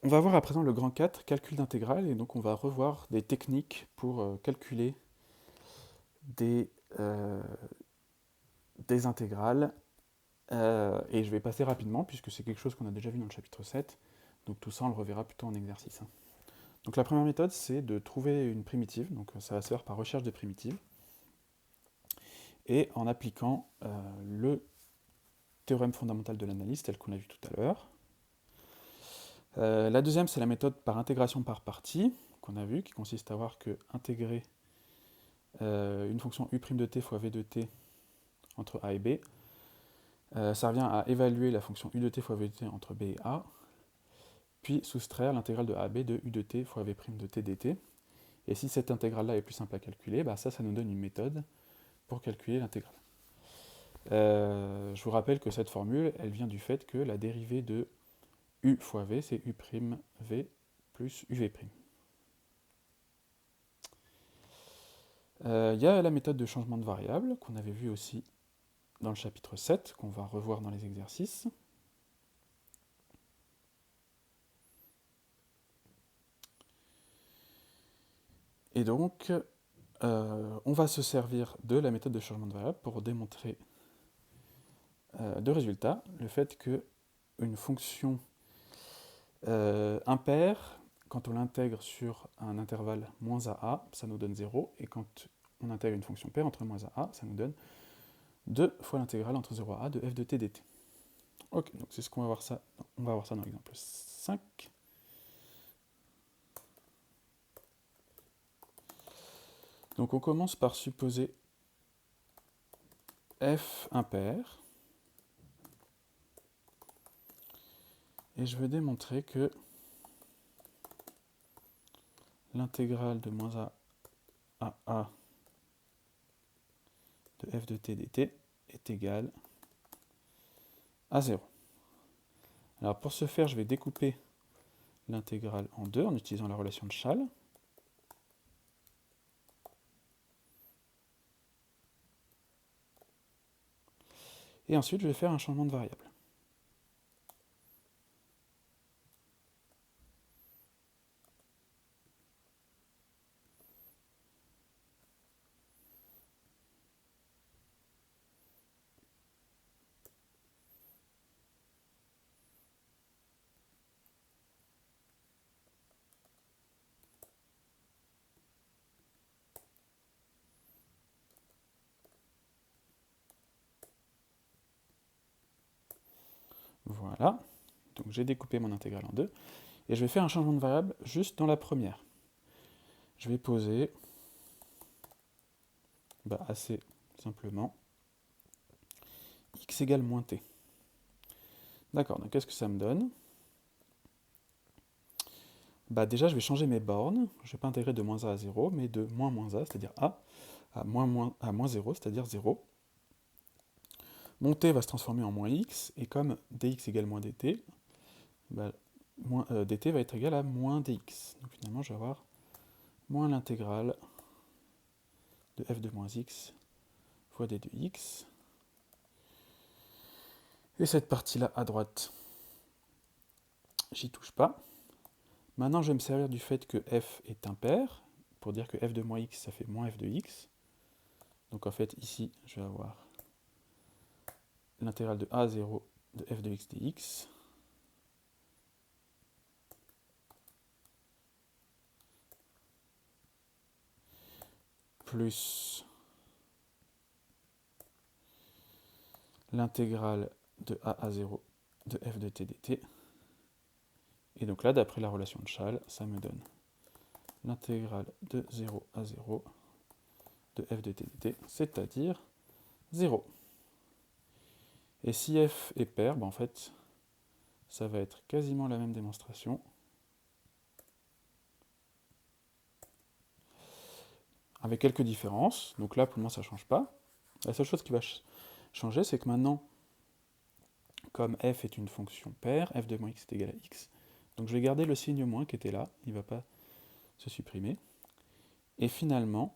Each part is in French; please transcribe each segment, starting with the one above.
On va voir à présent le grand 4, calcul d'intégrale, et donc on va revoir des techniques pour calculer des, euh, des intégrales. Et je vais passer rapidement, puisque c'est quelque chose qu'on a déjà vu dans le chapitre 7, donc tout ça on le reverra plutôt en exercice, hein. Donc la première méthode, c'est de trouver une primitive, donc ça va se faire par recherche de primitives, et en appliquant le théorème fondamental de l'analyse, tel qu'on l'a vu tout à l'heure. La deuxième, c'est la méthode par intégration par partie, qu'on a vu, qui consiste à voir que intégrer une fonction u' de t fois v de t entre a et b, ça revient à évaluer la fonction u de t fois v de t entre b et a, puis soustraire l'intégrale de a à b de u de t fois v' de t dt. Et si cette intégrale-là est plus simple à calculer, bah ça nous donne une méthode pour calculer l'intégrale. Je vous rappelle que cette formule, elle vient du fait que la dérivée de u fois v, c'est u' v plus uv'. Il y a la méthode de changement de variable, qu'on avait vu aussi dans le chapitre 7, qu'on va revoir dans les exercices. Et donc, on va se servir de la méthode de changement de variable pour démontrer deux résultats. Le fait que une fonction impaire, quand on l'intègre sur un intervalle moins à, ça nous donne 0, et quand on intègre une fonction paire entre moins à, ça nous donne 2 fois l'intégrale entre 0 à a de f de t dt. Ok, donc c'est ce qu'on va voir ça. On va voir ça dans l'exemple 5. Donc on commence par supposer f impair. Et je vais démontrer que l'intégrale de moins a de f de t dt est égale à 0. Alors pour ce faire, je vais découper l'intégrale en deux en utilisant la relation de Schall. Et ensuite, je vais faire un changement de variable. Voilà. Donc j'ai découpé mon intégrale en deux. Et je vais faire un changement de variable juste dans la première. Je vais poser assez simplement x égale moins t. D'accord, donc qu'est-ce que ça me donne? Déjà, je vais changer mes bornes. Je ne vais pas intégrer de moins a à 0, mais de moins a, c'est-à-dire a, à moins 0, c'est-à-dire 0. Mon t va se transformer en moins x, et comme dx égale moins dt, dt va être égal à moins dx. Donc finalement, je vais avoir moins l'intégrale de f de moins x fois d de x. Et cette partie-là à droite, j'y touche pas. Maintenant, je vais me servir du fait que f est impair, pour dire que f de moins x, ça fait moins f de x. Donc en fait, ici, je vais avoir l'intégrale de a à 0 de f de x dx, plus l'intégrale de a à 0 de f de t dt. Et donc là, d'après la relation de Schall, ça me donne l'intégrale de 0 à 0 de f de t dt, c'est-à-dire 0. Et si f est pair, en fait, ça va être quasiment la même démonstration. Avec quelques différences. Donc là, pour le moment, ça ne change pas. La seule chose qui va changer, c'est que maintenant, comme f est une fonction paire, f de moins x est égal à x, donc je vais garder le signe moins qui était là, il ne va pas se supprimer. Et finalement,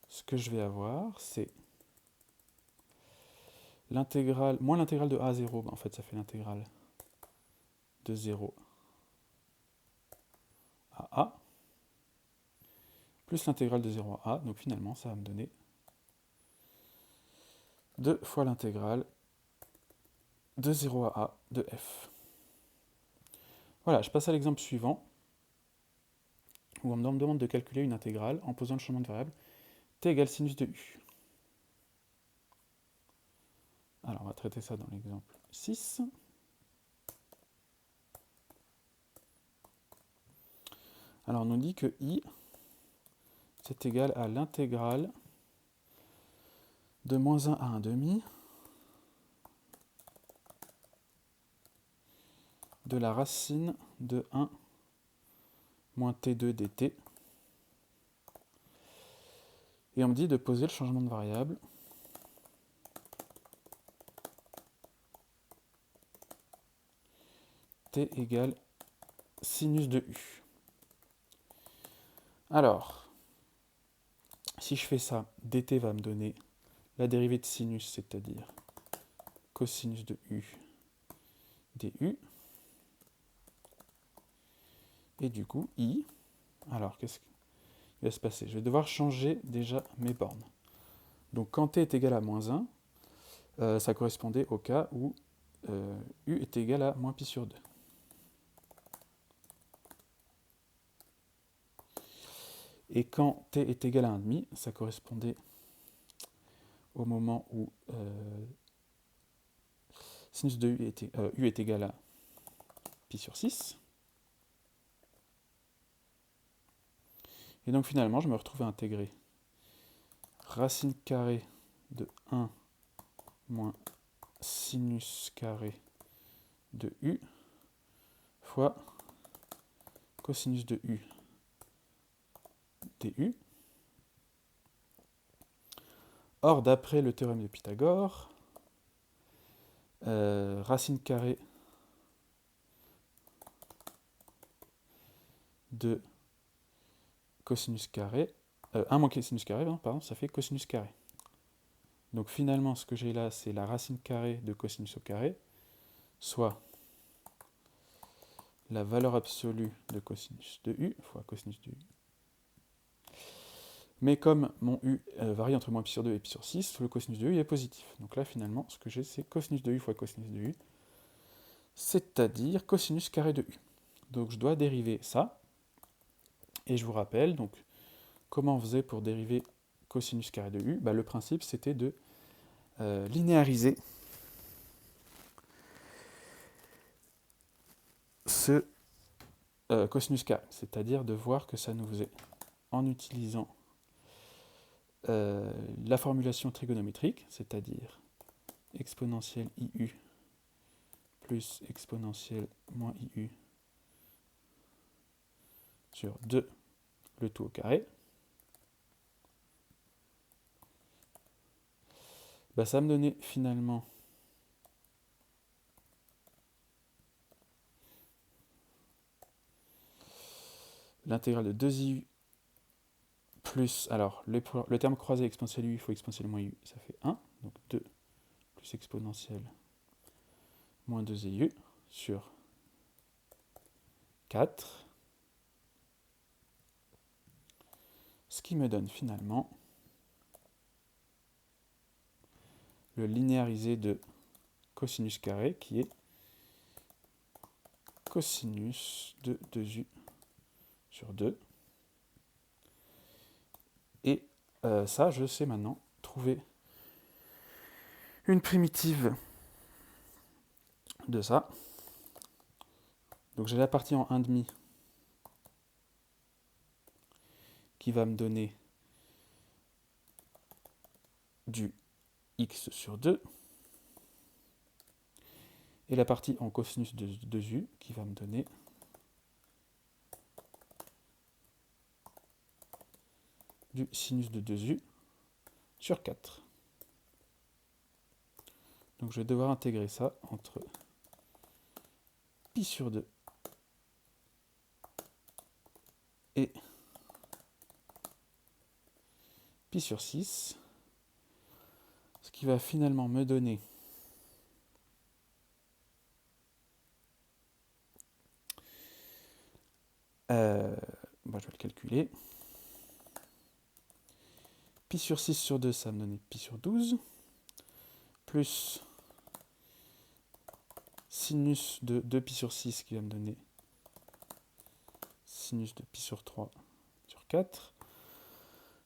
ce que je vais avoir, c'est l'intégrale, moins l'intégrale de a à 0, en fait ça fait l'intégrale de 0 à a, plus l'intégrale de 0 à a, donc finalement ça va me donner 2 fois l'intégrale de 0 à a de f. Voilà, je passe à l'exemple suivant, où on me demande de calculer une intégrale en posant le changement de variable t égale sinus de u. Alors on va traiter ça dans l'exemple 6. Alors on nous dit que i, c'est égal à l'intégrale de moins 1 à 1 demi de la racine de 1 moins t2 dt. Et on me dit de poser le changement de variable t égale sinus de u. Alors, si je fais ça, dt va me donner la dérivée de sinus, c'est-à-dire cosinus de u du. Et du coup, i, alors qu'est-ce qui va se passer? Je vais devoir changer déjà mes bornes. Donc quand t est égal à moins 1, ça correspondait au cas où u est égal à moins pi sur 2. Et quand t est égal à 1,5, ça correspondait au moment où sinus de u est égal à pi sur 6. Et donc finalement, je me retrouve à intégrer racine carrée de 1 moins sinus carré de u fois cosinus de u du. Or, d'après le théorème de Pythagore, racine carrée de cosinus carré, 1 moins cosinus carré, pardon, ça fait cosinus carré. Donc finalement, ce que j'ai là, c'est la racine carrée de cosinus au carré, soit la valeur absolue de cosinus de u fois cosinus de u. Mais comme mon u varie entre moins pi sur 2 et pi sur 6, le cosinus de u est positif. Donc là, finalement, ce que j'ai, c'est cosinus de u fois cosinus de u, c'est-à-dire cosinus carré de u. Donc je dois dériver ça. Et je vous rappelle, donc, comment on faisait pour dériver cosinus carré de u? Le principe, c'était de linéariser ce cosinus carré, c'est-à-dire de voir que ça nous faisait, en utilisant la formulation trigonométrique, c'est-à-dire exponentielle iu plus exponentielle moins iu sur 2, le tout au carré, ça me donnait finalement l'intégrale de 2iu plus, alors le terme croisé exponentielle u fois exponentielle moins u, ça fait 1, donc 2 plus exponentielle moins 2iu sur 4, ce qui me donne finalement le linéarisé de cosinus carré qui est cosinus de 2u sur 2. Et ça, je sais maintenant trouver une primitive de ça. Donc j'ai la partie en 1,5 qui va me donner du x sur 2. Et la partie en cosinus de 2u qui va me donner du sinus de 2u sur 4. Donc je vais devoir intégrer ça entre pi sur 2 et pi sur 6, ce qui va finalement me donner Bon, je vais le calculer. Pi sur 6 sur 2, ça va me donner pi sur 12, plus sinus de 2pi sur 6 qui va me donner sinus de pi sur 3 sur 4,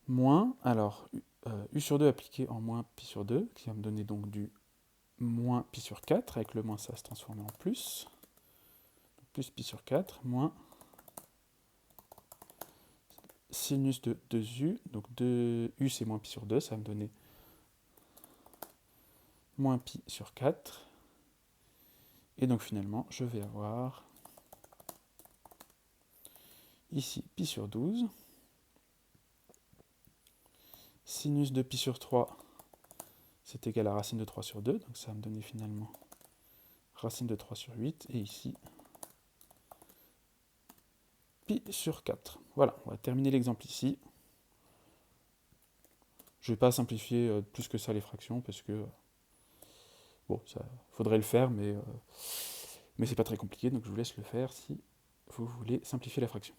moins, alors, u sur 2 appliqué en moins pi sur 2, qui va me donner donc du moins pi sur 4, avec le moins ça va se transformer en plus, donc plus pi sur 4, moins sinus de 2u, donc 2u c'est moins pi sur 2, ça va me donner moins pi sur 4, et donc finalement je vais avoir ici pi sur 12, sinus de pi sur 3, c'est égal à racine de 3 sur 2, donc ça va me donner finalement racine de 3 sur 8, et ici pi sur 4. Voilà, on va terminer l'exemple ici. Je ne vais pas simplifier plus que ça les fractions, parce que, bon, ça faudrait le faire, mais c'est pas très compliqué, donc je vous laisse le faire si vous voulez simplifier la fraction.